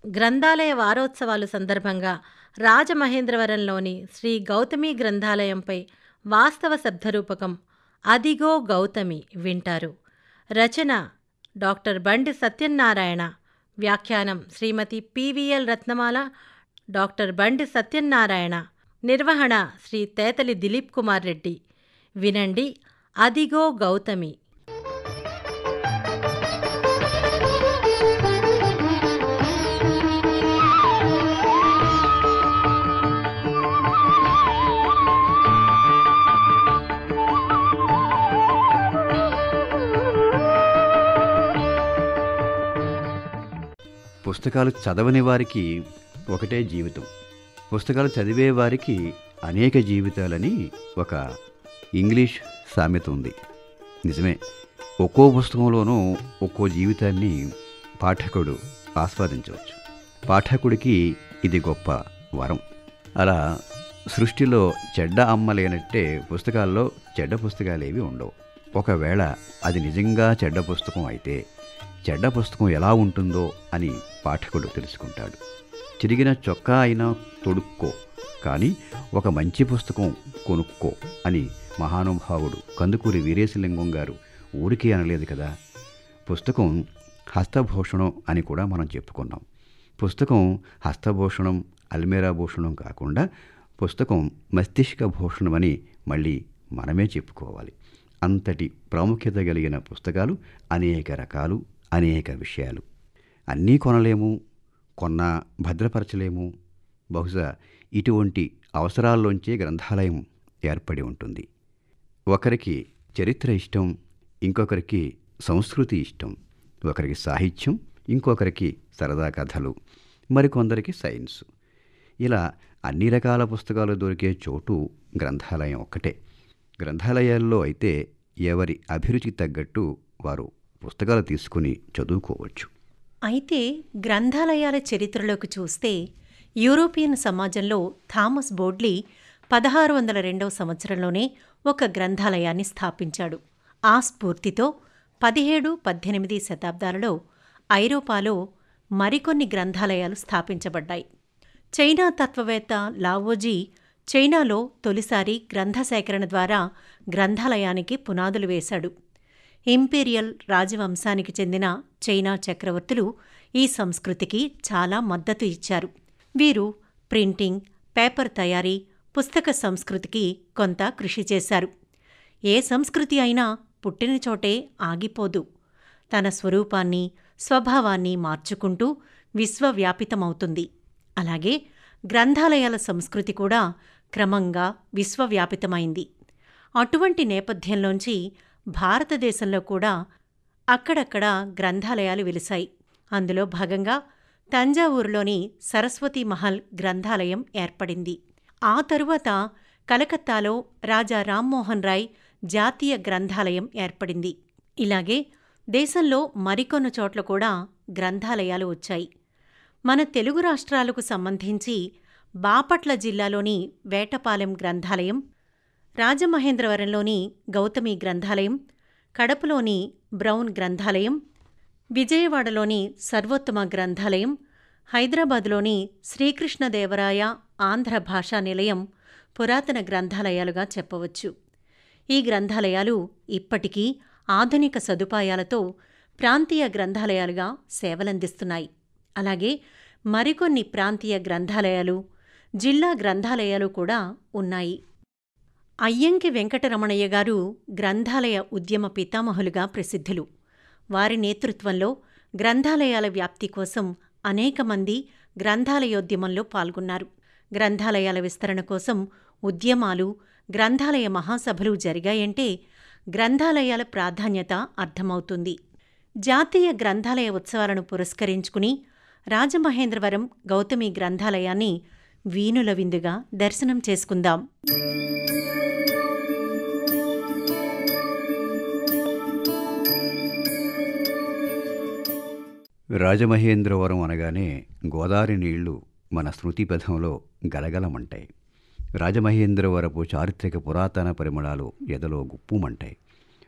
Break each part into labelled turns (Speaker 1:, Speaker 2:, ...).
Speaker 1: గ్రంథాలయ వారోత్సవాలు సందర్భంగా రాజమహేంద్రవరంలోని శ్రీ గౌతమి గ్రంథాలయంపై వాస్తవ శబ్దరూపకం అదిగో గౌతమి వింటారు. రచన డాక్టర్ బండి సత్యనారాయణ. వ్యాఖ్యానం శ్రీమతి పివిఎల్ రత్నమాల, డాక్టర్ బండి సత్యనారాయణ. నిర్వహణ శ్రీ తేతలి దిలీప్ కుమార్ రెడ్డి. వినండి అదిగో గౌతమి.
Speaker 2: పుస్తకాలు చదవని వారికి ఒకటే జీవితం, పుస్తకాలు చదివే వారికి అనేక జీవితాలని ఒక ఇంగ్లీష్ సామెత ఉంది. నిజమే, ఒక్కో పుస్తకంలోనూ ఒక్కో జీవితాన్ని పాఠకుడు ఆస్వాదించవచ్చు. పాఠకుడికి ఇది గొప్ప వరం. అలా సృష్టిలో చెడ్డ అమ్మ లేనట్టే పుస్తకాల్లో చెడ్డ పుస్తకాలేవి ఉండవు. ఒకవేళ అది నిజంగా చెడ్డ పుస్తకం అయితే చెడ్డ పుస్తకం ఎలా ఉంటుందో అని పాఠకుడు తెలుసుకుంటాడు. చిరిగిన చొక్కా అయినా తొడుక్కో, కానీ ఒక మంచి పుస్తకం కొనుక్కో అని మహానుభావుడు కందుకూరి వీరేశలింగం గారు ఊరికే అనలేదు కదా. పుస్తకం హస్తభూషణం అని కూడా మనం చెప్పుకున్నాం. పుస్తకం హస్తభూషణం, అల్మేరా భూషణం కాకుండా పుస్తకం మస్తిష్క భూషణం అని మళ్ళీ మనమే చెప్పుకోవాలి. అంతటి ప్రాముఖ్యత కలిగిన పుస్తకాలు అనేక రకాలు, అనేక విషయాలు. అన్నీ కొనలేము, కొన్నా భద్రపరచలేము. బహుశా ఇటువంటి అవసరాల్లోంచే గ్రంథాలయం ఏర్పడి ఉంటుంది. ఒకరికి చరిత్ర ఇష్టం, ఇంకొకరికి సంస్కృతి ఇష్టం, ఒకరికి సాహిత్యం, ఇంకొకరికి సరదా కథలు, మరికొందరికి సైన్స్. ఇలా అన్ని రకాల పుస్తకాలు దొరికే చోటు గ్రంథాలయం ఒక్కటే. గ్రంథాలయాల్లో అయితే ఎవరి అభిరుచికి తగ్గట్టు వారు పుస్తకాలు తీసుకుని చదువుకోవచ్చు.
Speaker 3: అయితే గ్రంథాలయాల చరిత్రలోకి చూస్తే యూరోపియన్ సమాజంలో థామస్ బోడ్లీ 1602 సంవత్సరంలోనే ఒక గ్రంథాలయాన్ని స్థాపించాడు. ఆ స్ఫూర్తితో 17, 18 శతాబ్దాలలో ఐరోపాలో మరికొన్ని గ్రంథాలయాలు స్థాపించబడ్డాయి. చైనా తత్వవేత్త లావోజీ చైనాలో తొలిసారి గ్రంథ సేకరణ ద్వారా గ్రంథాలయానికి పునాదులు వేశాడు. ఇంపీరియల్ రాజవంశానికి చెందిన చైనా చక్రవర్తులు ఈ సంస్కృతికి చాలా మద్దతు ఇచ్చారు. వీరు ప్రింటింగ్, పేపర్ తయారీ, పుస్తక సంస్కృతికి కొంత కృషి చేశారు. ఏ సంస్కృతి అయినా పుట్టిన చోటే ఆగిపోదు. తన స్వరూపాన్ని, స్వభావాన్ని మార్చుకుంటూ విశ్వవ్యాపితమవుతుంది. అలాగే గ్రంథాలయాల సంస్కృతి కూడా క్రమంగా విశ్వవ్యాపితమైంది. అటువంటి నేపథ్యంలోంచి భారతదేశంలో కూడా అక్కడక్కడ గ్రంథాలయాలు వెలిశాయి. అందులో భాగంగా తంజావూరులోని సరస్వతీ మహల్ గ్రంథాలయం ఏర్పడింది. ఆ తరువాత కలకత్తాలో రాజా రామ్మోహన్ రాయ్ జాతీయ గ్రంథాలయం ఏర్పడింది. ఇలాగే దేశంలో మరికొన్ని చోట్ల కూడా గ్రంథాలయాలు వచ్చాయి. మన తెలుగు రాష్ట్రాలకు సంబంధించి బాపట్ల జిల్లాలోని వేటపాలెం గ్రంథాలయం, రాజమహేంద్రవరంలోని గౌతమి గ్రంథాలయం, కడపలోని బ్రౌన్ గ్రంథాలయం, విజయవాడలోని సర్వోత్తమ గ్రంథాలయం, హైదరాబాదులోని శ్రీకృష్ణదేవరాయ ఆంధ్ర భాషా నిలయం పురాతన గ్రంథాలయాలుగా చెప్పవచ్చు. ఈ గ్రంథాలయాలు ఇప్పటికీ ఆధునిక సదుపాయాలతో ప్రాంతీయ గ్రంథాలయాలుగా సేవలందిస్తున్నాయి. అలాగే మరికొన్ని ప్రాంతీయ గ్రంథాలయాలు, జిల్లా గ్రంథాలయాలు కూడా ఉన్నాయి. అయ్యంకి వెంకటరమణయ్య గారు గ్రంథాలయ ఉద్యమ పితామహులుగా ప్రసిద్ధులు. వారి నేతృత్వంలో గ్రంథాలయాల వ్యాప్తి కోసం అనేక మంది గ్రంథాలయోద్యమంలో పాల్గొన్నారు. గ్రంథాలయాల విస్తరణ కోసం ఉద్యమాలు, గ్రంథాలయ మహాసభలు జరిగాయంటే గ్రంథాలయాల ప్రాధాన్యత అర్థమవుతుంది. జాతీయ గ్రంథాలయ ఉత్సవాలను పురస్కరించుకుని రాజమహేంద్రవరం గౌతమి గ్రంథాలయాన్ని వీనుల విందుగా దర్శనం చేసుకుందాం.
Speaker 2: రాజమహేంద్రవరం అనగానే గోదావరి నీళ్లు మన స్మృతిపథంలో గలగలమంటాయి. రాజమహేంద్రవరపు చారిత్రక పురాతన పరిమళాలు ఎదలో గుప్పుమంటాయి.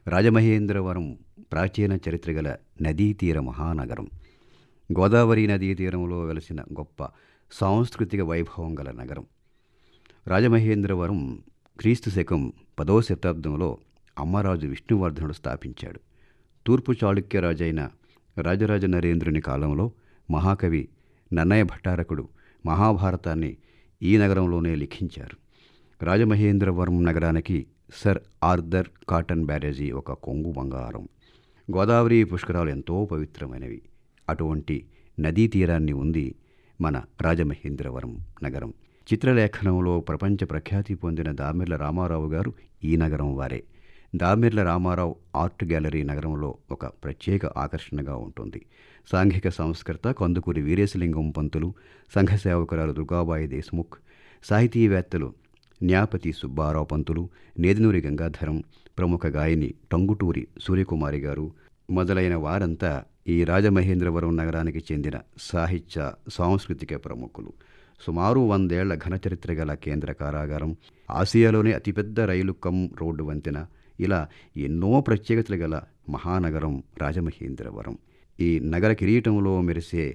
Speaker 2: రాజమహేంద్రవరం ప్రాచీన చరిత్ర గల నదీతీర మహానగరం. గోదావరి నదీ తీరంలో వెలసిన గొప్ప సాంస్కృతిక వైభవం గల నగరం. రాజమహేంద్రవరం క్రీస్తు శకం 10వ శతాబ్దంలో అమ్మరాజు విష్ణువర్ధనుడు స్థాపించాడు. తూర్పు చాళుక్యరాజైన రాజరాజ నరేంద్రుని కాలంలో మహాకవి నన్నయ భట్టారకుడు మహాభారతాన్ని ఈ నగరంలోనే లిఖించారు. రాజమహేంద్రవరం నగరానికి సర్ ఆర్థర్ కాటన్ బ్యారేజీ ఒక కొంగు బంగారం. గోదావరి పుష్కరాలు ఎంతో పవిత్రమైనవి. అటువంటి నదీ తీరాన్ని ఉంది మన రాజమహేంద్రవరం నగరం. చిత్రలేఖనంలో ప్రపంచ ప్రఖ్యాతి పొందిన దామెర్ల రామారావు గారు ఈ నగరం వారే. దామెర్ల రామారావు ఆర్ట్ గ్యాలరీ నగరంలో ఒక ప్రత్యేక ఆకర్షణగా ఉంటుంది. సాంఘిక సంస్కర్త కందుకూరి వీరేశలింగం పంతులు, సంఘ సేవకురాలు దుర్గాబాయి దేశ్ముఖ్, సాహితీవేత్తలు న్యాపతి సుబ్బారావు పంతులు, నేదునూరి గంగాధరం, ప్రముఖ గాయని టంగుటూరి సూర్యకుమారి గారు మొదలైన వారంతా ఈ రాజమహేంద్రవరం నగరానికి చెందిన సాహిత్య సాంస్కృతిక ప్రముఖులు. సుమారు 100 ఏళ్ల ఘనచరిత్ర గల కేంద్ర కారాగారం, ఆసియాలోనే అతిపెద్ద రైలు కమ్ రోడ్డు వంతెన, ఇలా ఎన్నో ప్రత్యేకతలు గల మహానగరం రాజమహేంద్రవరం. ఈ నగర కిరీటంలో మెరిసే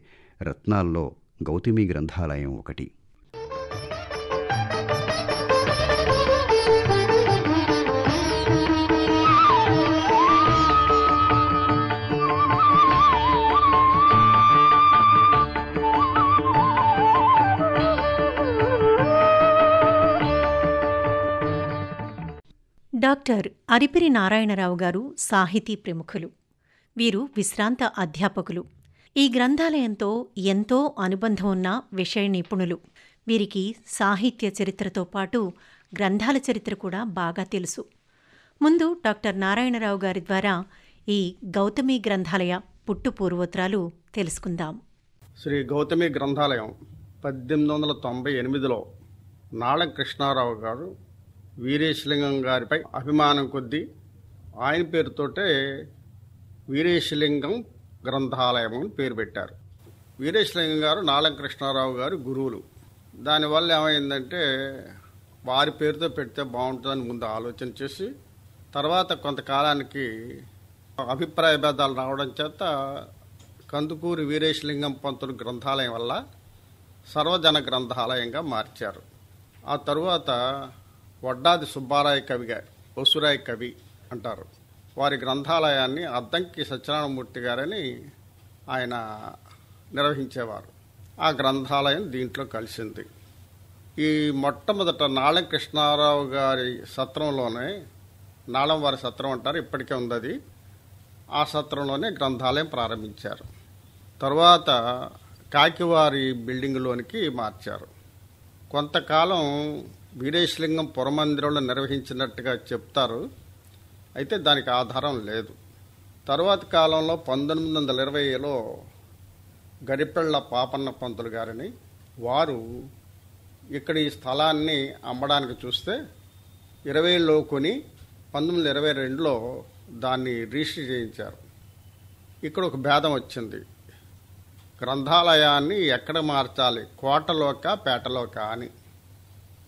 Speaker 2: రత్నాల్లో గౌతమి గ్రంథాలయం ఒకటి.
Speaker 3: డాక్టర్ అరిపిరి నారాయణరావు గారు సాహితీ ప్రముఖులు. వీరు విశ్రాంత అధ్యాపకులు. ఈ గ్రంథాలయంతో ఎంతో అనుబంధం ఉన్న విషయ నిపుణులు. వీరికి సాహిత్య చరిత్రతో పాటు గ్రంథాల చరిత్ర కూడా బాగా తెలుసు. ముందు డాక్టర్ నారాయణరావు గారి ద్వారా ఈ గౌతమి గ్రంథాలయ పుట్టు పూర్వోత్తరాలు తెలుసుకుందాం.
Speaker 4: శ్రీ గౌతమి గ్రంథాలయం 1898లో నాళం కృష్ణారావు గారు వీరేశలింగం గారిపై అభిమానం కొద్దీ ఆయన పేరుతోటే వీరేశలింగం గ్రంథాలయం అని పేరు పెట్టారు. వీరేశలింగం గారు నాళం కృష్ణారావు గారు గురువులు. దానివల్ల ఏమైందంటే వారి పేరుతో పెడితే బాగుంటుందని ముందు ఆలోచన చేసి, తర్వాత కొంతకాలానికి అభిప్రాయ భేదాలు రావడం చేత కందుకూరి వీరేశలింగం పంతులు గ్రంథాలయం వల్ల సర్వజన గ్రంథాలయంగా మార్చారు. ఆ తరువాత వడ్డాది సుబ్బారాయ కవిగా ఒసురాయ కవి అంటారు. వారి గ్రంథాలయాన్ని అద్దంకి సత్యనారాయణమూర్తి గారని ఆయన నిర్వహించేవారు. ఆ గ్రంథాలయం దీంట్లో కలిసింది. ఈ మొట్టమొదట నాళం కృష్ణారావు గారి సత్రంలోనే, నాళం వారి సత్రం అంటారు, ఇప్పటికే ఉంది అది. ఆ సత్రంలోనే గ్రంథాలయం ప్రారంభించారు. తర్వాత కాకివారి బిల్డింగ్లోనికి మార్చారు. కొంతకాలం వీరేశలింగం పురమందిరంలో నిర్వహించినట్టుగా చెప్తారు. అయితే దానికి ఆధారం లేదు. తరువాత కాలంలో 1920లో గరిపెళ్ల పాపన్న పంతులు గారిని వారు ఇక్కడ ఈ స్థలాన్ని అమ్మడానికి చూస్తే 20లో కొని 1922లో దాన్ని రిజిస్టర్ చేయించారు. ఇక్కడ ఒక భేదం వచ్చింది. గ్రంథాలయాన్ని ఎక్కడ మార్చాలి, కోటలోక పేటలోక అని.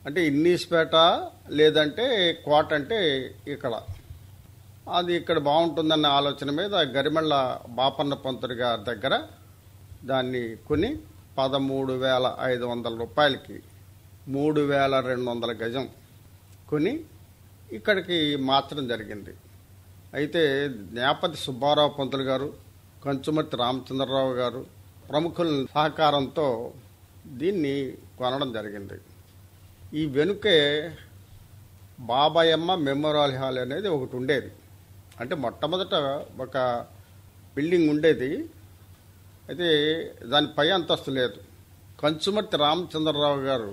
Speaker 4: అంటే ఇన్నీస్పేట లేదంటే కోట అంటే ఇక్కడ, అది ఇక్కడ బాగుంటుందన్న ఆలోచన మీద గరిమెళ్ళ బాపన్న పంతులు గారి దగ్గర దాన్ని కొని 13,500 రూపాయలకి 3,200 గజం కొని ఇక్కడికి మార్చడం జరిగింది. అయితే న్యాపతి సుబ్బారావు పంతులు గారు, కంచుమర్తి రామచంద్రరావు గారు ప్రముఖుల సహకారంతో దీన్ని కొనడం జరిగింది. ఈ వెనుకే బాబాయమ్మ మెమోరియల్ హాల్ అనేది ఒకటి ఉండేది. అంటే మొట్టమొదట ఒక బిల్డింగ్ ఉండేది. అయితే దాని పై అంతస్తు లేదు. కంచుమర్తి రామచంద్రరావు గారు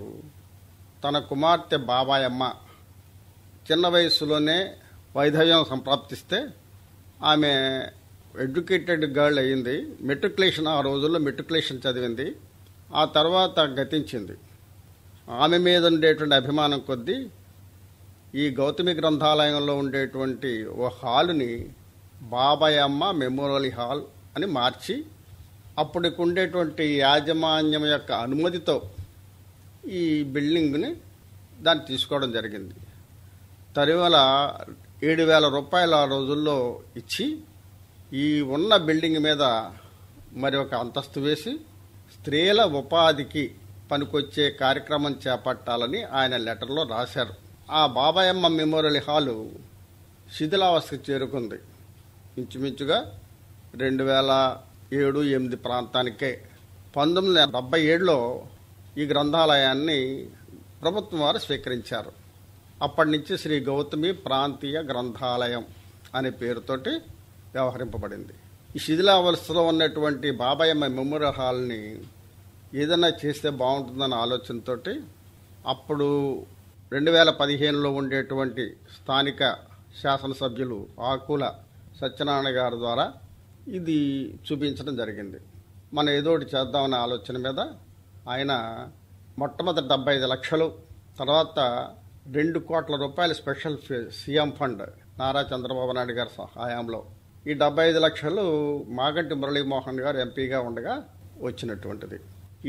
Speaker 4: తన కుమార్తె బాబాయమ్మ చిన్న వయసులోనే వైధవ్యం సంప్రాప్తిస్తే ఆమె ఎడ్యుకేటెడ్ గర్ల్ అయ్యింది. మెట్రికులేషన్, ఆ రోజుల్లో మెట్రికులేషన్ చదివింది. ఆ తర్వాత గతించింది. ఆమె మీద ఉండేటువంటి అభిమానం కొద్దీ ఈ గౌతమి గ్రంథాలయంలో ఉండేటువంటి ఓ హాలుని బాబాయమ్మ మెమోరియల్ హాల్ అని మార్చి, అప్పటికి ఉండేటువంటి యాజమాన్యం యొక్క అనుమతితో ఈ బిల్డింగ్ని దాన్ని తీసుకోవడం జరిగింది. తరువాత 7,000 రూపాయలు ఆ రోజుల్లో ఇచ్చి ఈ ఉన్న బిల్డింగ్ మీద మరి ఒక అంతస్తు వేసి స్త్రీల ఉపాధికి పనికొచ్చే కార్యక్రమం చేపట్టాలని ఆయన లెటర్లో రాశారు. ఆ బాబాయమ్మ మెమోరియల్ హాలు శిథిలావస్థకు చేరుకుంది. ఇంచుమించుగా 2007-8 ప్రాంతానికే. 1977లో ఈ గ్రంథాలయాన్ని ప్రభుత్వం వారు స్వీకరించారు. అప్పటి నుంచి శ్రీ గౌతమి ప్రాంతీయ గ్రంథాలయం అనే పేరుతోటి వ్యవహరింపబడింది. ఈ శిథిలావస్థలో ఉన్నటువంటి బాబాయమ్మ మెమోరియల్ హాల్ని ఏదైనా చేస్తే బాగుంటుందన్న ఆలోచనతో అప్పుడు 2015లో ఉండేటువంటి స్థానిక శాసనసభ్యులు ఆకుల సత్యనారాయణ గారి ద్వారా ఇది చూపించడం జరిగింది. మనం ఏదో ఒకటి చేద్దామనే ఆలోచన మీద ఆయన మొట్టమొదటి 75 లక్షలు, తర్వాత 2 కోట్ల రూపాయల special CM fund Nara Chandrababu Naidu గారి సహాయంలో ఈ 75 లక్షలు మాగంటి మురళీమోహన్ గారు ఎంపీగా ఉండగా వచ్చినటువంటిది.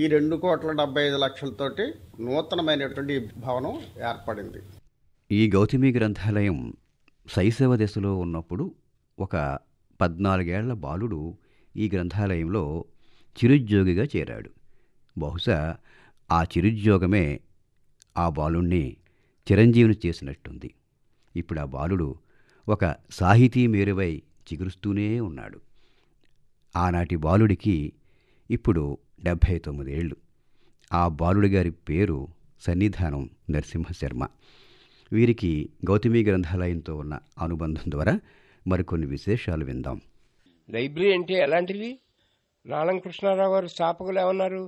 Speaker 4: ఈ 2,75 లక్షలతోటి నూతనమైనటువంటి భవనం ఏర్పడింది.
Speaker 2: ఈ గౌతమి గ్రంథాలయం శైశవ దశలో ఉన్నప్పుడు ఒక 14 ఏళ్ల బాలుడు ఈ గ్రంథాలయంలో చిరుద్యోగిగా చేరాడు. బహుశా ఆ చిరుద్యోగమే ఆ బాలుణ్ణి చిరంజీవిని చేసినట్టుంది. ఇప్పుడు ఆ బాలుడు ఒక సాహితీ మేరువై చిగురుస్తూనే ఉన్నాడు. ఆనాటి బాలుడికి ఇప్పుడు 79 ఏళ్ళు. ఆ బాలుడి గారి పేరు సన్నిధానం నరసింహశర్మ. వీరికి గౌతమి గ్రంథాలయంతో ఉన్న అనుబంధం ద్వారా మరికొన్ని విశేషాలు విందాం.
Speaker 5: లైబ్రరీ అంటే ఎలాంటిది? నాలం కృష్ణారావు గారు స్థాపకులు ఏమన్నారు?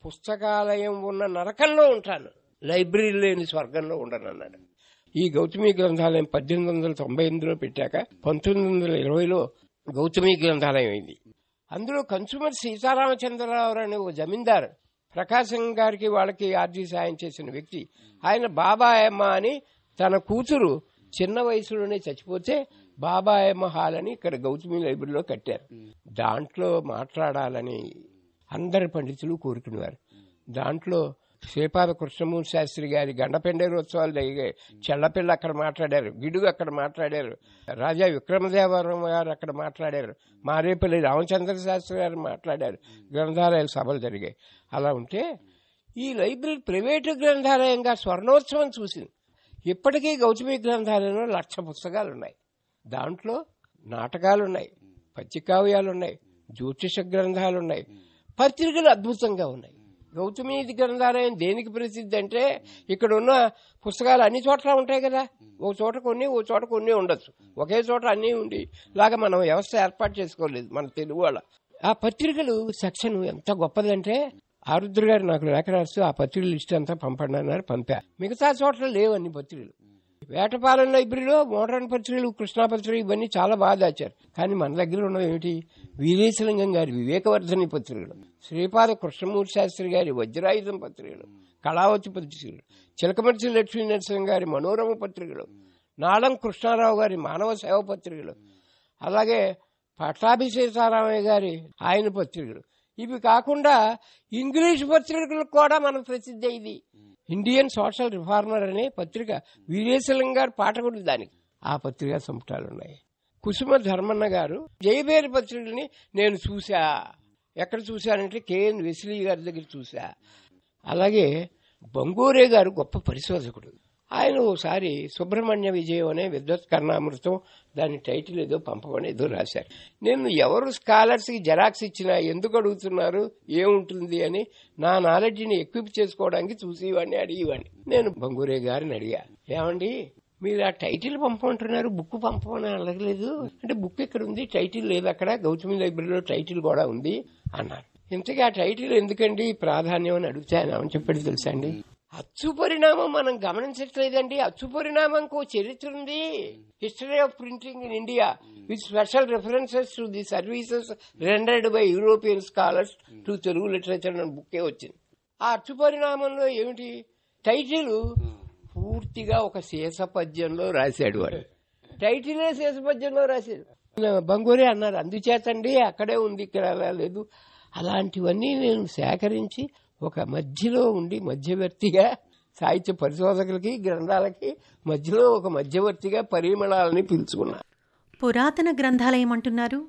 Speaker 5: పుస్తకాలయం ఉన్న నరకంలో ఉంటాను, లైబ్రరీ లేని స్వర్గంలో ఉండనన్నాడు. ఈ గౌతమి గ్రంథాలయం 1898లో పెట్టాక 1920లో గౌతమి గ్రంథాలయం అయింది. అందులో కన్సూమర్ సీతారామచంద్రరావు అనే ఓ జమీందారు ప్రకాశం గారికి వాళ్ళకి ఆర్థిక సాయం చేసిన వ్యక్తి, ఆయన బాబాయమ్మ అని తన కూతురు చిన్న వయసులోనే చచ్చిపోతే బాబాయమ్మ హాల్ అని ఇక్కడ గౌతమి లైబ్రరీలో కట్టారు. దాంట్లో మాట్లాడాలని అందరి పండితులు కోరుకునేవారు. దాంట్లో శ్రీపాద కృష్ణమూర్తి శాస్త్రి గారి గండపెండేరోత్సవాలు జరిగాయి. చెల్లపిల్ల అక్కడ మాట్లాడారు, గిడుగు అక్కడ మాట్లాడారు, రాజా విక్రమదేవరం గారు అక్కడ మాట్లాడారు, మారేపల్లి రామచంద్ర శాస్త్రి గారు మాట్లాడారు. గ్రంథాలయాల సభలు జరిగాయి. అలా ఉంటే ఈ లైబ్రరీ ప్రైవేటు గ్రంథాలయంగా స్వర్ణోత్సవం చూసింది. ఇప్పటికీ గౌతమి గ్రంథాలయంలో 1,00,000 పుస్తకాలున్నాయి. దాంట్లో నాటకాలున్నాయి, పత్రికావ్యాలున్నాయి, జ్యోతిష గ్రంథాలున్నాయి, పత్రికలు అద్భుతంగా ఉన్నాయి. గౌతమి గ్రంథాలయం దేనికి ప్రసిద్ధి అంటే ఇక్కడ ఉన్న పుస్తకాలు అన్ని చోట్ల ఉంటాయి కదా. ఓ చోట కొన్ని ఉండొచ్చు, ఒకే చోట అన్నీ ఉండి లాగా మనం వ్యవస్థ ఏర్పాటు చేసుకోలేదు మన తెలుగు వాళ్ళ. ఆ పత్రికలు సెక్షన్ ఎంత గొప్పదంటే ఆరుద్ర గారు నాకు లేఖ రాస్తూ ఆ పత్రికల లిస్ట్ అంతా పంపండి అన్నారు. పంపా. మిగతా చోట్ల లేవు అన్ని పత్రికలు. వేటపాలెం లైబ్రరీలో మోడర్న్ పత్రికలు, కృష్ణా పత్రికలు ఇవన్నీ చాలా బాగా దాచారు. కానీ మన దగ్గర ఉన్నవి ఏమిటి? వీరేశలింగం గారి వివేకవర్ధని పత్రికలు, శ్రీపాద కృష్ణమూర్తి శాస్త్రి గారి వజ్రాయుధం పత్రికలు, కళావతి పత్రికలు, చిలకమర్తి లక్ష్మీ నరసింహ గారి మనోరమ పత్రికలు, నాళం కృష్ణారావు గారి మానవ సేవ పత్రికలు, అలాగే పట్టాభి సీతారామయ్య గారి ఆయన పత్రికలు. ఇవి కాకుండా ఇంగ్లీష్ పత్రికలకు కూడా మన ప్రసిద్ధి. ఇది ఇండియన్ సోషల్ రిఫార్మర్ అనే పత్రిక, వీరేశలింగం గారు పాఠకుడు. దానికి ఆ పత్రికా సంపుటాలున్నాయి. కుసుమ ధర్మన్న గారు జయబేరి పత్రికల్ని నేను చూసా. ఎక్కడ చూశానంటే కేఎన్ వెస్లీ గారి దగ్గర చూసా. అలాగే బంగూరే గారు గొప్ప పరిశోధకుడు. ఆయన ఓసారి సుబ్రహ్మణ్య విజయం అనే విద్వత్ కర్ణామృతం, దాని టైటిల్ ఏదో పంపమని ఏదో రాశారు. నేను ఎవరు స్కాలర్స్ కి జెరాక్స్ ఇచ్చినా ఎందుకు అడుగుతున్నారు, ఏముంటుంది అని నా నాలెడ్జిని ఎక్విప్ చేసుకోవడానికి చూసేవాడిని, అడిగేవాడిని. నేను బంగూరే గారిని అడిగా, ఏమండి మీరు ఆ టైటిల్ పంపమంటున్నారు, బుక్ పంపమని అడగలేదు అంటే, బుక్ ఎక్కడ ఉంది, టైటిల్ లేదు అక్కడ, గౌతమి లైబ్రరీలో టైటిల్ కూడా ఉంది అన్నారు. ఇంతకీ ఆ టైటిల్ ఎందుకండి ప్రాధాన్యం అని అడిగితే ఆయన చెప్పాడు తెలుసా అండి? అచ్చు పరిణామం మనం గమనించట్లేదండి. అచ్చు పరిణామంకు చరిత్ర ఉంది. History of printing in India with special references to the services rendered by European scholars to Telugu literature అనే బుక్కే వచ్చింది. ఆ అచ్చు పరిణామంలో ఏమిటి? టైటిల్ పూర్తిగా ఒక శేషపద్యంలో రాశాడు వాడు. టైటిలే శేషపద్యంలో రాశాడు. బంగూరే అన్నారు, అందుచేతండి అక్కడే ఉంది, ఇక్కడ లేదు. అలాంటివన్నీ నేను సేకరించి ఒక మధ్యలో ఉండి మధ్యవర్తిగా సాహిత్య పరిశోధకులకి, గ్రంథాలకి మధ్యలో ఒక మధ్యవర్తిగా పరిమళాలని పిలుచుకున్నా.
Speaker 3: పురాతన గ్రంథాలయం అంటున్నారు.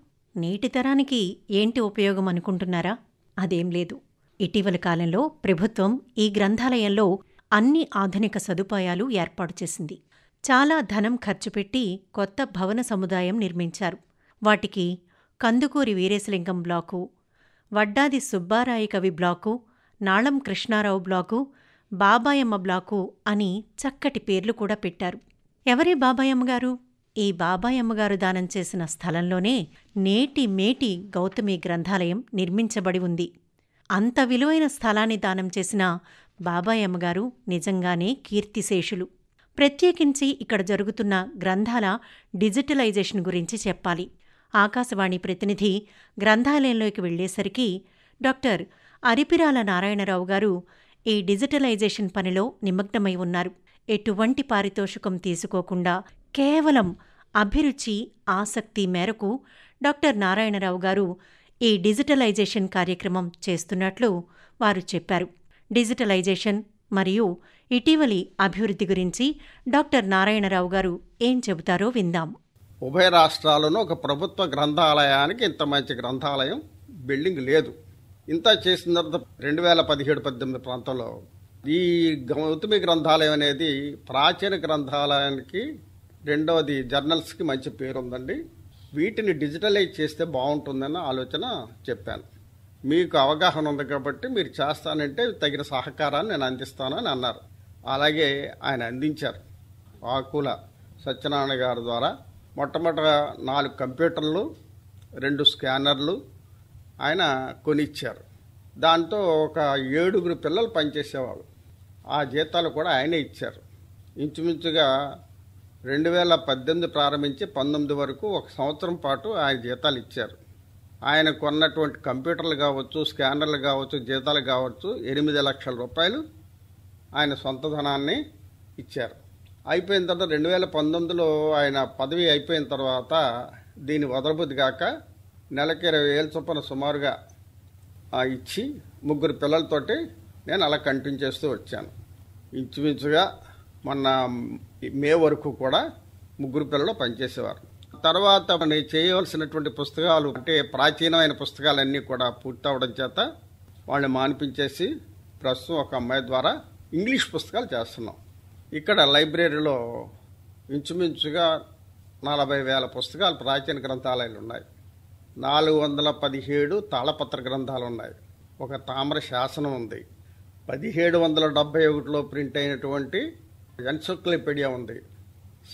Speaker 3: నేటి తరానికి ఏంటి ఉపయోగం అనుకుంటున్నారా? అదేం లేదు. ఇటీవల కాలంలో ప్రభుత్వం ఈ గ్రంథాలయంలో అన్ని ఆధునిక సదుపాయాలు ఏర్పాటు చేసింది. చాలా ధనం ఖర్చు పెట్టి కొత్త భవన సముదాయం నిర్మించారు. వాటికి కందుకూరి వీరేశలింగం బ్లాకు, వడ్డాది సుబ్బారాయి కవి బ్లాకు, నాళం కృష్ణారావు బ్లాకు, బాబాయమ్మ బ్లాకు అని చక్కటి పేర్లు కూడా పెట్టారు. ఎవరి బాబాయమ్మగారు? ఈ బాబాయమ్మగారు దానం చేసిన స్థలంలోనే నేటి మేటి గౌతమి గ్రంథాలయం నిర్మించబడి ఉంది. అంత విలువైన స్థలాన్ని దానం చేసిన బాబాయమ్మగారు నిజంగానే కీర్తిశేషులు. ప్రత్యేకించి ఇక్కడ జరుగుతున్న గ్రంథాల డిజిటలైజేషన్ గురించి చెప్పాలి. ఆకాశవాణి ప్రతినిధి గ్రంథాలయంలోకి వెళ్లేసరికి డాక్టర్ అరిపిరాల నారాయణరావు గారు ఈ డిజిటలైజేషన్ పనిలో నిమగ్నమై ఉన్నారు. ఎటువంటి పారితోషికం తీసుకోకుండా కేవలం అభిరుచి, ఆసక్తి మేరకు డాక్టర్ నారాయణరావు గారు ఈ డిజిటలైజేషన్ కార్యక్రమం చేస్తున్నట్లు వారు చెప్పారు. డిజిటలైజేషన్ మరియు ఇటీవలి అభివృద్ధి గురించి డాక్టర్ నారాయణరావు గారు ఏం చెబుతారో విందాం.
Speaker 4: ఉభయ రాష్ట్రాల్లోనూ ఒక ప్రభుత్వ గ్రంథాలయానికి ఇంత మంచి గ్రంథాలయం బిల్డింగ్ లేదు. ఇంత చేసిన తర్వాత 2017-18 ప్రాంతంలో ఈ గౌతమి గ్రంథాలయం అనేది ప్రాచీన గ్రంథాలయానికి, రెండవది జర్నల్స్కి మంచి పేరుందండి. వీటిని డిజిటలైజ్ చేస్తే బాగుంటుందన్న ఆలోచన చెప్పాను. మీకు అవగాహన ఉంది కాబట్టి మీరు చేస్తానంటే తగిన సహకారాన్ని నేను అందిస్తానని అన్నారు. అలాగే ఆయన అందించారు. ఆకుల సత్యనారాయణ గారి ద్వారా మొట్టమొదట 4 కంప్యూటర్లు, 2 స్కానర్లు ఆయన కొనిచ్చారు. దాంతో ఒక 7 పిల్లలు పనిచేసేవాళ్ళు. ఆ జీతాలు కూడా ఆయనే ఇచ్చారు. ఇంచుమించుగా 2018 ప్రారంభించి 19 వరకు 1 సంవత్సరం పాటు ఆయన జీతాలు ఇచ్చారు. ఆయన కొన్నటువంటి కంప్యూటర్లు కావచ్చు, స్కానర్లు కావచ్చు, జీతాలు కావచ్చు, 8 లక్షల రూపాయలు ఆయన సొంత ధనాన్ని ఇచ్చారు. అయిపోయిన తర్వాత 2019లో ఆయన పదవి అయిపోయిన తర్వాత దీన్ని వదలబుద్ధి కాక నెలకి 20,000 చొప్పున సుమారుగా ఇచ్చి 3 పిల్లలతోటి నేను అలా కంటిన్యూ చేస్తూ వచ్చాను. ఇంచుమించుగా మొన్న మే వరకు కూడా 3 పిల్లలు పనిచేసేవారు. తర్వాత నేను చేయవలసినటువంటి పుస్తకాలు అంటే ప్రాచీనమైన పుస్తకాలన్నీ కూడా పూర్తవడం చేత వాళ్ళని మానిపించేసి ప్రస్తుతం ఒక అమ్మాయి ద్వారా ఇంగ్లీష్ పుస్తకాలు చేస్తున్నాం. ఇక్కడ లైబ్రరీలో ఇంచుమించుగా 40,000 పుస్తకాలు ప్రాచీన గ్రంథాలయాలు ఉన్నాయి. 417 తాళపత్ర గ్రంథాలు ఉన్నాయి. ఒక తామ్ర శాసనం ఉంది. 1771లో ప్రింట్ అయినటువంటి ఎన్సైక్లోపీడియా ఉంది.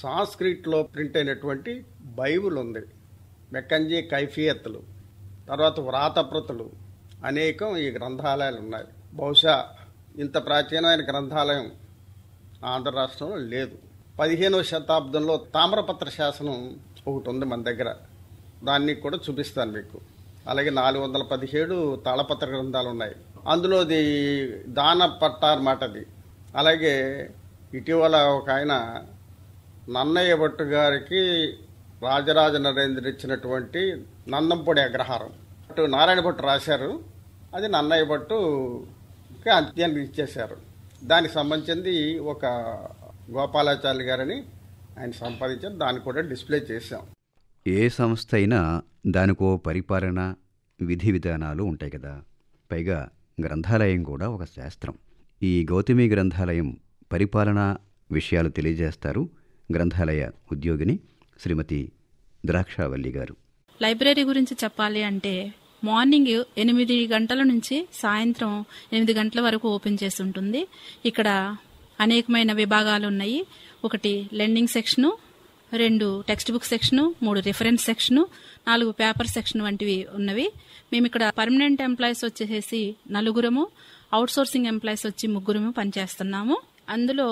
Speaker 4: సాంస్క్రిట్లో ప్రింట్ అయినటువంటి బైబిల్ ఉంది. మెకంజీ కైఫియత్తులు, తర్వాత వ్రాతప్రతులు అనేకం ఈ గ్రంథాలయాలు ఉన్నాయి. బహుశా ఇంత ప్రాచీనమైన గ్రంథాలయం ఆంధ్ర రాష్ట్రంలో లేదు. 15వ శతాబ్దంలో తామ్రపత్ర శాసనం ఒకటి ఉంది మన దగ్గర. దాన్ని కూడా చూపిస్తాను మీకు. అలాగే 417 తాళపత్ర గ్రంథాలు ఉన్నాయి. అందులోది దాన పట్ట అన్నమాట అది. అలాగే ఇటీవల ఒక ఆయన నన్నయ్య భట్టు గారికి రాజరాజ నరేంద్ర ఇచ్చినటువంటి నందంపొడి అగ్రహారం నారాయణ భట్టు రాశారు. అది నన్నయ్య భట్టుకి అంత్యానికి ఇచ్చేశారు. దానికి సంబంధించింది ఒక గోపాలాచార్య గారని ఆయన సంపాదించారు. దాన్ని కూడా డిస్ప్లే చేశాం.
Speaker 2: ఏ సంస్థ అయినా దానికో పరిపాలన, విధి విధానాలు ఉంటాయి కదా. పైగా గ్రంథాలయం కూడా ఒక శాస్త్రం. ఈ గౌతమి గ్రంథాలయం పరిపాలనా విషయాలు తెలియజేస్తారు గ్రంథాలయ ఉద్యోగిని శ్రీమతి ద్రాక్షావల్లి గారు.
Speaker 6: లైబ్రరీ గురించి చెప్పాలి అంటే మార్నింగ్ 8 గంటల నుంచి సాయంత్రం 8 గంటల వరకు ఓపెన్ చేసి ఉంటుంది. ఇక్కడ అనేకమైన విభాగాలు ఉన్నాయి. ఒకటి lending section, 2 text book section, 3 reference section, 4 paper section వంటివి ఉన్నవి. మేము ఇక్కడ పర్మనెంట్ ఎంప్లాయీస్ వచ్చేసి 4, అవుట్సోర్సింగ్ ఎంప్లాయీస్ వచ్చి 3 పనిచేస్తున్నాము. అందులో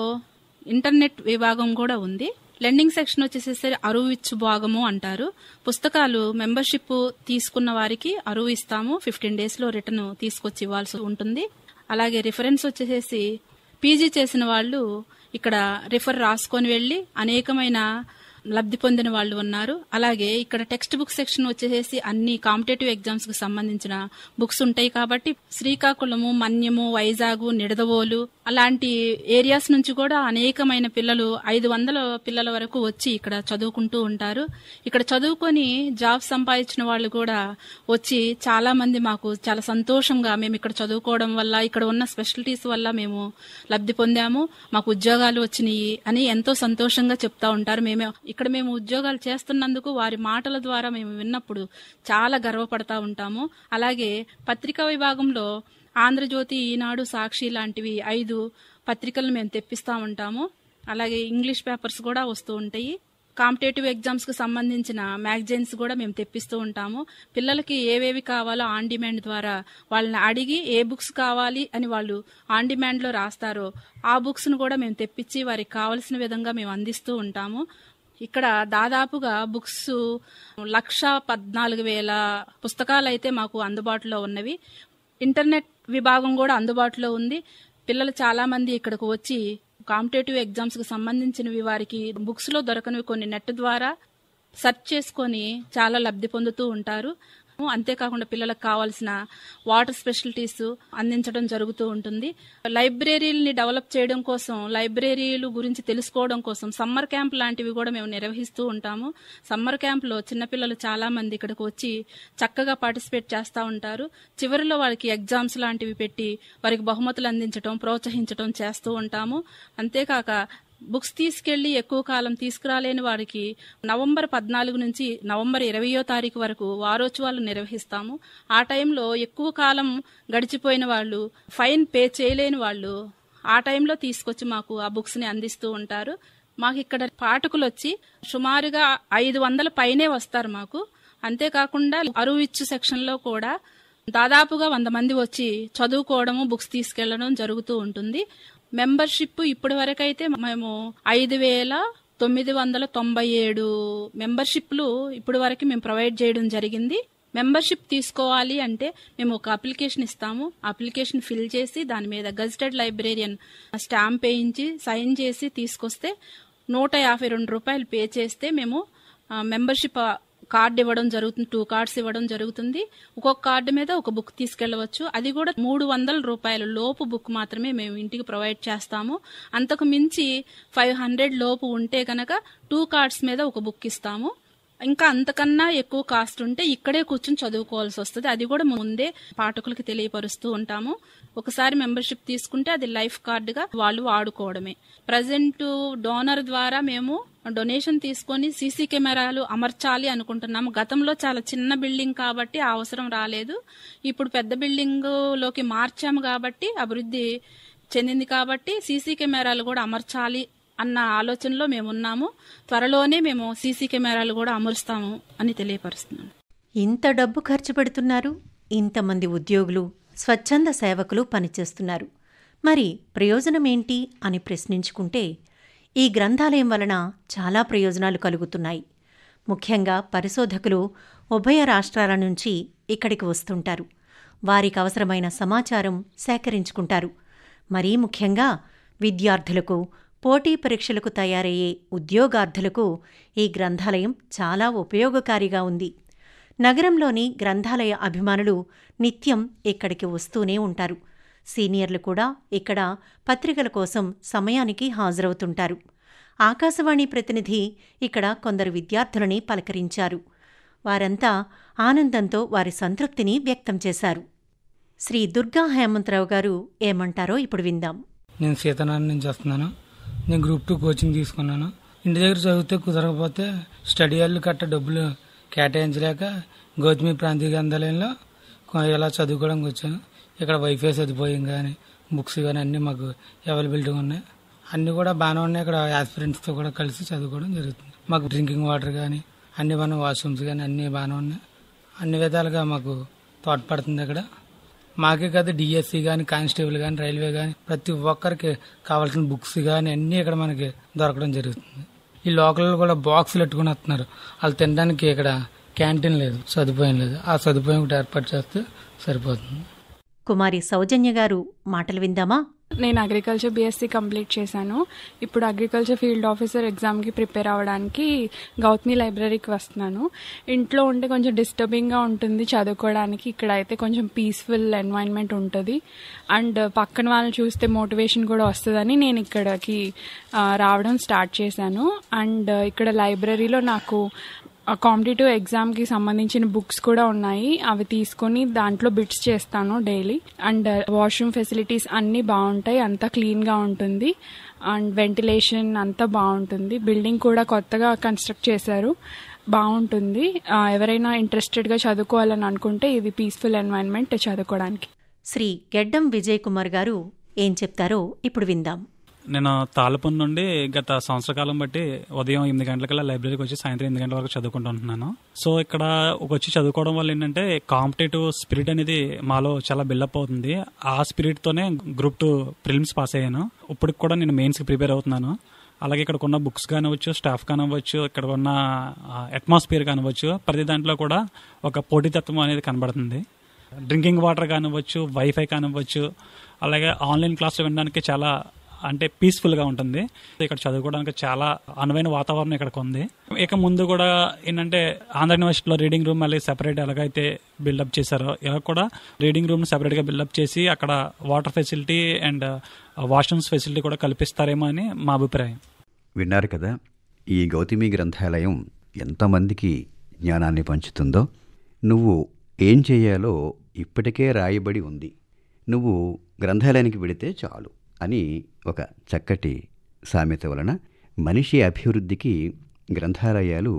Speaker 6: ఇంటర్నెట్ విభాగం కూడా ఉంది. లెండింగ్ సెక్షన్ వచ్చేసేసి అరువు ఇచ్చు భాగము అంటారు. పుస్తకాలు మెంబర్షిప్ తీసుకున్న వారికి అరువు ఇస్తాము. 15 days లో రిటర్న్ తీసుకొచ్చి ఇవ్వాల్సి ఉంటుంది. అలాగే రిఫరెన్స్ వచ్చేసేసి పీజీ చేసిన వాళ్ళు ఇక్కడ రిఫర్ రాసుకొని వెళ్లి అనేకమైన లబ్ధి పొందిన వాళ్ళు ఉన్నారు. అలాగే ఇక్కడ టెక్స్ట్ బుక్ సెక్షన్ వచ్చేసి అన్ని కాంపిటేటివ్ ఎగ్జామ్స్ కు సంబంధించిన బుక్స్ ఉంటాయి. కాబట్టి శ్రీకాకుళము, మన్యము, వైజాగ్, నిడదవోలు, అలాంటి ఏరియాస్ నుంచి కూడా అనేకమైన పిల్లలు 500 పిల్లల వరకు వచ్చి ఇక్కడ చదువుకుంటూ ఉంటారు. ఇక్కడ చదువుకొని జాబ్ సంపాదించిన వాళ్ళు కూడా వచ్చి చాలా మంది మాకు చాలా సంతోషంగా మేము ఇక్కడ చదువుకోవడం వల్ల, ఇక్కడ ఉన్న స్పెషాలిటీస్ వల్ల మేము లబ్ధి పొందాము, మాకు ఉద్యోగాలు వచ్చినాయి అని ఎంతో సంతోషంగా చెప్తా ఉంటారు. మేము ఉద్యోగాలు చేస్తున్నందుకు వారి మాటల ద్వారా మేము విన్నప్పుడు చాలా గర్వపడతా ఉంటాము. అలాగే పత్రికా విభాగంలో ఆంధ్రజ్యోతి, ఈనాడు, సాక్షి లాంటివి 5 పత్రికలను మేము తెప్పిస్తా ఉంటాము. అలాగే ఇంగ్లీష్ పేపర్స్ కూడా వస్తూ ఉంటాయి. కాంపిటేటివ్ ఎగ్జామ్స్ కు సంబంధించిన మ్యాగజైన్స్ కూడా మేము తెప్పిస్తూ ఉంటాము. పిల్లలకి ఏవేవి కావాలో ఆన్ డిమాండ్ ద్వారా వాళ్ళని అడిగి ఏ బుక్స్ కావాలి అని వాళ్ళు ఆన్ డిమాండ్ లో రాస్తారో ఆ బుక్స్ ను కూడా మేము తెప్పించి వారికి కావలసిన విధంగా మేము అందిస్తూ ఉంటాము. ఇక్కడ దాదాపుగా బుక్స్ 1,14,000 పుస్తకాలు అయితే మాకు అందుబాటులో ఉన్నవి. ఇంటర్నెట్ విభాగం కూడా అందుబాటులో ఉంది. పిల్లలు చాలా మంది ఇక్కడకు వచ్చి కాంపిటేటివ్ ఎగ్జామ్స్ కు సంబంధించినవి వారికి బుక్స్ లో దొరకనివి కొన్ని నెట్ ద్వారా సెర్చ్ చేసుకొని చాలా లబ్ధి పొందుతూ ఉంటారు. అంతేకాకుండా పిల్లలకు కావాల్సిన వాటర్ స్పెషాలిటీస్ అందించడం జరుగుతూ ఉంటుంది. లైబ్రరీలని డెవలప్ చేయడం కోసం, లైబ్రరీలు గురించి తెలుసుకోవడం కోసం సమ్మర్ క్యాంప్ లాంటివి కూడా మేము నిర్వహిస్తూ ఉంటాము. సమ్మర్ క్యాంప్ లో చిన్నపిల్లలు చాలా మంది ఇక్కడికి వచ్చి చక్కగా పార్టిసిపేట్ చేస్తూ ఉంటారు. చివరిలో వాళ్ళకి ఎగ్జామ్స్ లాంటివి పెట్టి వారికి బహుమతులు అందించడం, ప్రోత్సహించడం చేస్తూ ఉంటాము. అంతేకాక బుక్స్ తీసుకెళ్లి ఎక్కువ కాలం తీసుకురాలేని వారికి నవంబర్ 14 నుంచి నవంబర్ 20వ తారీఖు వరకు వారోత్సవాలు నిర్వహిస్తాము. ఆ టైంలో ఎక్కువ కాలం గడిచిపోయిన వాళ్ళు, ఫైన్ పే చేయలేని వాళ్ళు ఆ టైంలో తీసుకొచ్చి మాకు ఆ బుక్స్ ని అందిస్తూ ఉంటారు. మాకు ఇక్కడ పాఠకులు వచ్చి సుమారుగా 500 పైనే వస్తారు మాకు. అంతేకాకుండా అరువిచ్చు సెక్షన్ లో కూడా దాదాపుగా 100 మంది వచ్చి చదువుకోవడము, బుక్స్ తీసుకెళ్లడం జరుగుతూ ఉంటుంది. మెంబర్షిప్ ఇప్పటి వరకైతే మేము 5,997 మెంబర్షిప్లు ఇప్పటి వరకు మేము ప్రొవైడ్ చేయడం జరిగింది. మెంబర్షిప్ తీసుకోవాలి అంటే మేము ఒక అప్లికేషన్ ఇస్తాము. అప్లికేషన్ ఫిల్ చేసి దాని మీద గెజిటెడ్ లైబ్రేరియన్ స్టాంప్ వేయించి సైన్ చేసి తీసుకొస్తే 152 రూపాయలు పే చేస్తే మేము మెంబర్షిప్ కార్డు ఇవ్వడం జరుగుతుంది. 2 కార్డ్స్ ఇవ్వడం జరుగుతుంది. ఒక్కొక్క కార్డు మీద ఒక బుక్ తీసుకెళ్లవచ్చు. అది కూడా 300 రూపాయల లోపు బుక్ మాత్రమే మేము ఇంటికి ప్రొవైడ్ చేస్తాము. అంతకు మించి 500 లోపు ఉంటే గనక 2 కార్డ్స్ మీద ఒక బుక్ ఇస్తాము. ఇంకా అంతకన్నా ఎక్కువ కాస్ట్ ఉంటే ఇక్కడే కూర్చొని చదువుకోవాల్సి వస్తుంది. అది కూడా ముందే పాఠకులకి తెలియపరుస్తూ ఉంటాము. ఒకసారి మెంబర్షిప్ తీసుకుంటే అది లైఫ్ కార్డుగా వాళ్ళు వాడుకోవడమే. ప్రజెంట్ డోనర్ ద్వారా మేము డొనేషన్ తీసుకొని సీసీ కెమెరాలు అమర్చాలి అనుకుంటున్నాము. గతంలో చాలా చిన్న బిల్డింగ్ కాబట్టి ఆ అవసరం రాలేదు. ఇప్పుడు పెద్ద బిల్డింగ్ లోకి మార్చాము కాబట్టి, అభివృద్ధి చెందింది కాబట్టి సీసీ కెమెరాలు కూడా అమర్చాలి అన్న ఆలోచనలో మేమున్నాము. త్వరలోనే మేము సీసీ కెమెరాలు కూడా అమరుస్తాము అని తెలియపరుస్తున్నాను.
Speaker 3: ఇంత డబ్బు ఖర్చు పెడుతున్నారు, ఇంతమంది ఉద్యోగులు, స్వచ్ఛంద సేవకులు పనిచేస్తున్నారు. మరి ప్రయోజనమేంటి అని ప్రశ్నించుకుంటే ఈ గ్రంథాలయం వలన చాలా ప్రయోజనాలు కలుగుతున్నాయి. ముఖ్యంగా పరిశోధకులు ఉభయ రాష్ట్రాల నుంచి ఇక్కడికి వస్తుంటారు. వారికి అవసరమైన సమాచారం సేకరించుకుంటారు. మరీ ముఖ్యంగా విద్యార్థులకు, పోటీ పరీక్షలకు తయారయ్యే ఉద్యోగార్థులకు ఈ గ్రంథాలయం చాలా ఉపయోగకారిగా ఉంది. నగరంలోని గ్రంథాలయ అభిమానులు నిత్యం ఇక్కడికి వస్తూనే ఉంటారు. సీనియర్లు కూడా ఇక్కడ పత్రికల కోసం సమయానికి హాజరవుతుంటారు. ఆకాశవాణి ప్రతినిధి ఇక్కడ కొందరు విద్యార్థులని పలకరించారు. వారంతా ఆనందంతో వారి సంతృప్తిని వ్యక్తం చేశారు. శ్రీ దుర్గా హేమంతరావు గారు ఏమంటారో ఇప్పుడు విందాం.
Speaker 7: నేను సీతారాం నుంచి వస్తున్నాను. నేను గ్రూప్ 2 కోచింగ్ తీసుకున్నాను. ఇంటి దగ్గర చదివితే కుదరకపోతే స్టడీ హాల్ కట్ట డబ్బులు కేటాయించలేక గౌతమి ప్రాంతీయ గ్రంథాలయంలో ఇలా చదువుకోవడానికి వచ్చాను. ఇక్కడ వైఫై సదుపాయం కానీ, బుక్స్ కానీ అన్నీ మాకు అవైలబిలిటీ ఉన్నాయి. అన్నీ కూడా బాగానే ఉన్నాయి. ఇక్కడ ఆస్పిరెంట్స్తో కూడా కలిసి చదువుకోవడం జరుగుతుంది. మాకు డ్రింకింగ్ వాటర్ కానీ, అన్ని మన వాష్రూమ్స్ కానీ అన్నీ బాగానే ఉన్నాయి. అన్ని విధాలుగా మాకు తోడ్పడుతుంది. ఇక్కడ మాకే కాదు, డిఎస్సి కానీ, కానిస్టేబుల్ కానీ, రైల్వే కానీ ప్రతి ఒక్కరికి కావాల్సిన బుక్స్ కానీ అన్నీ ఇక్కడ మనకి దొరకడం జరుగుతుంది. ఈ లోకల్లో కూడా బాక్సులు పెట్టుకుని వస్తున్నారు. వాళ్ళు తినడానికి ఇక్కడ క్యాంటీన్ లేదు, సదుపాయం లేదు. ఆ సదుపాయం ఒకటి ఏర్పాటు చేస్తే సరిపోతుంది.
Speaker 3: కుమారి సౌజన్య గారు మాటలు విందామా?
Speaker 8: నేను అగ్రికల్చర్ బీఎస్సీ కంప్లీట్ చేశాను. ఇప్పుడు అగ్రికల్చర్ ఫీల్డ్ ఆఫీసర్ ఎగ్జామ్కి ప్రిపేర్ అవ్వడానికి గౌతమి లైబ్రరీకి వస్తున్నాను. ఇంట్లో ఉంటే కొంచెం డిస్టర్బింగ్గా ఉంటుంది చదువుకోవడానికి. ఇక్కడ అయితే కొంచెం పీస్ఫుల్ ఎన్వైరన్మెంట్ ఉంటుంది అండ్ పక్కన వాళ్ళని చూస్తే మోటివేషన్ కూడా వస్తుందని నేను ఇక్కడికి రావడం స్టార్ట్ చేశాను. అండ్ ఇక్కడ లైబ్రరీలో నాకు కాంపిటేటివ్ ఎగ్జామ్కి సంబంధించిన బుక్స్ కూడా ఉన్నాయి. అవి తీసుకొని దాంట్లో బిట్స్ చేస్తాను డైలీ. అండ్ వాష్రూమ్ ఫెసిలిటీస్ అన్నీ బాగుంటాయి, అంతా క్లీన్గా ఉంటుంది అండ్ వెంటిలేషన్ అంతా బాగుంటుంది. బిల్డింగ్ కూడా కొత్తగా కన్స్ట్రక్ట్ చేశారు, బాగుంటుంది. ఎవరైనా ఇంట్రెస్టెడ్గా చదువుకోవాలని అనుకుంటే ఇది పీస్ఫుల్ ఎన్వైరన్మెంట్ చదువుకోవడానికి.
Speaker 3: శ్రీ గెడ్డం విజయ్ కుమార్ గారు ఏం చెప్తారో ఇప్పుడు విందాం.
Speaker 9: నేను తాళ్ళపూర్ నుండి గత సంవత్సర కాలం బట్టి ఉదయం 8 గంటలకల్లా లైబ్రరీకి వచ్చి సాయంత్రం 8 గంటల వరకు చదువుకుంటుంటున్నాను. సో ఇక్కడ వచ్చి చదువుకోవడం వల్ల ఏంటంటే కాంపిటేటివ్ స్పిరిట్ అనేది మాలో చాలా బిల్డప్ అవుతుంది. ఆ స్పిరిట్తోనే గ్రూప్ 2 ప్రిలిమ్స్ పాస్ అయ్యాను. ఇప్పటికి కూడా నేను మెయిన్స్కి ప్రిపేర్ అవుతున్నాను. అలాగే ఇక్కడ ఉన్న బుక్స్ కానివ్వచ్చు, స్టాఫ్ కానివ్వచ్చు, ఇక్కడ ఉన్న అట్మాస్ఫియర్ కానివ్వచ్చు, ప్రతి దాంట్లో కూడా ఒక పోటీతత్వం అనేది కనబడుతుంది. డ్రింకింగ్ వాటర్ కానివ్వచ్చు, వైఫై కానివ్వచ్చు, అలాగే ఆన్లైన్ క్లాసులు వినడానికి చాలా అంటే పీస్ఫుల్గా ఉంటుంది. ఇక్కడ చదువుకోవడానికి చాలా అనువైన వాతావరణం ఇక్కడికి ఉంది. ఇక ముందు కూడా ఏంటంటే ఆంధ్ర యూనివర్సిటీలో రీడింగ్ రూమ్ మళ్ళీ సెపరేట్ ఎలాగైతే బిల్డప్ చేశారో ఇలా కూడా రీడింగ్ రూమ్ సెపరేట్గా బిల్డప్ చేసి అక్కడ water facility and washrooms facility కూడా కల్పిస్తారేమో అని మా అభిప్రాయం.
Speaker 2: విన్నారు కదా, ఈ గౌతమి గ్రంథాలయం ఎంతమందికి జ్ఞానాన్ని పంచుతుందో. నువ్వు ఏం చేయాలో ఇప్పటికే రాయబడి ఉంది. నువ్వు గ్రంథాలయానికి వెళితే చాలు అని ఒక చక్కటి సామెత వలన మనిషి అభివృద్ధికి గ్రంథాలయాలు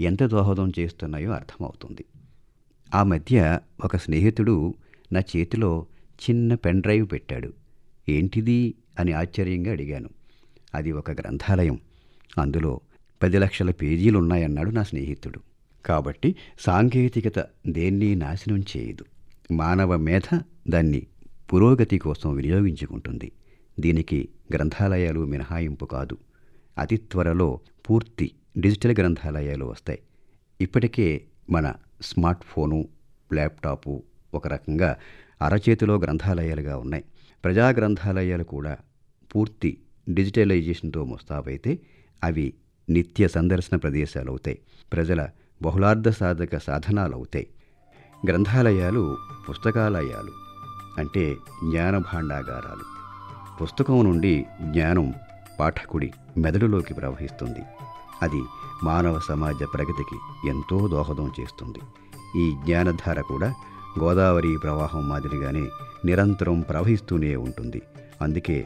Speaker 2: ఎంత దోహదం చేస్తున్నాయో అర్థమవుతుంది. ఆ మధ్య ఒక స్నేహితుడు నా చేతిలో చిన్న పెన్ డ్రైవ్ పెట్టాడు. ఏంటిది అని ఆశ్చర్యంగా అడిగాను. అది ఒక గ్రంథాలయం, అందులో 10 లక్షల పేజీలున్నాయన్నాడు నా స్నేహితుడు. కాబట్టి సాంకేతికత దేన్ని నాశనం చేయదు. మానవ మేధ దాన్ని పురోగతి కోసం వినియోగించుకుంటుంది. దీనికి గ్రంథాలయాలు మినహాయింపు కాదు. అతి త్వరలో పూర్తి డిజిటల్ గ్రంథాలయాలు వస్తాయి. ఇప్పటికే మన స్మార్ట్ ఫోను, ల్యాప్టాపు ఒక రకంగా అరచేతిలో గ్రంథాలయాలుగా ఉన్నాయి. ప్రజా గ్రంథాలయాలు కూడా పూర్తి డిజిటలైజేషన్తో ముస్తాబైతే అవి నిత్య సందర్శన ప్రదేశాలు అవుతాయి. ప్రజల బహుళార్థ సాధక సాధనాలు అవుతాయి. గ్రంథాలయాలు పుస్తకాలయాలు అంటే జ్ఞాన భాండాగారాలు. పుస్తకం నుండి జ్ఞానం పాఠకుడి మెదడులోకి ప్రవహిస్తుంది. అది మానవ సమాజ ప్రగతికి ఎంతో దోహదం చేస్తుంది. ఈ జ్ఞానధార కూడా గోదావరి ప్రవాహం మాదిరిగానే నిరంతరం ప్రవహిస్తూనే ఉంటుంది. అందుకే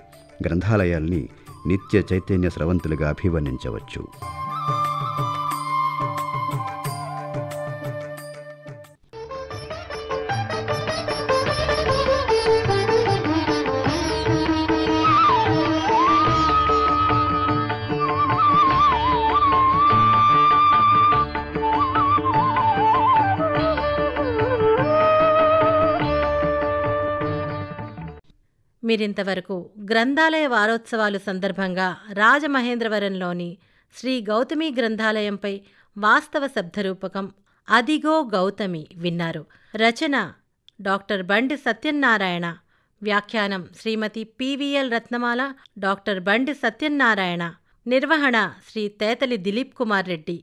Speaker 2: గ్రంథాలయాల్ని నిత్య చైతన్య స్రవంతులుగా అభివర్ణించవచ్చు.
Speaker 1: మీరింతవరకు గ్రంథాలయ వారోత్సవాలు సందర్భంగా రాజమహేంద్రవరంలోని శ్రీ గౌతమి గ్రంథాలయంపై వాస్తవ శబ్దరూపకం అదిగో గౌతమి విన్నారు. రచన డాక్టర్ బండి సత్యనారాయణ. వ్యాఖ్యానం శ్రీమతి పివిఎల్ రత్నమాల, డాక్టర్ బండి సత్యనారాయణ. నిర్వహణ శ్రీ తేతలి దిలీప్ కుమార్ రెడ్డి.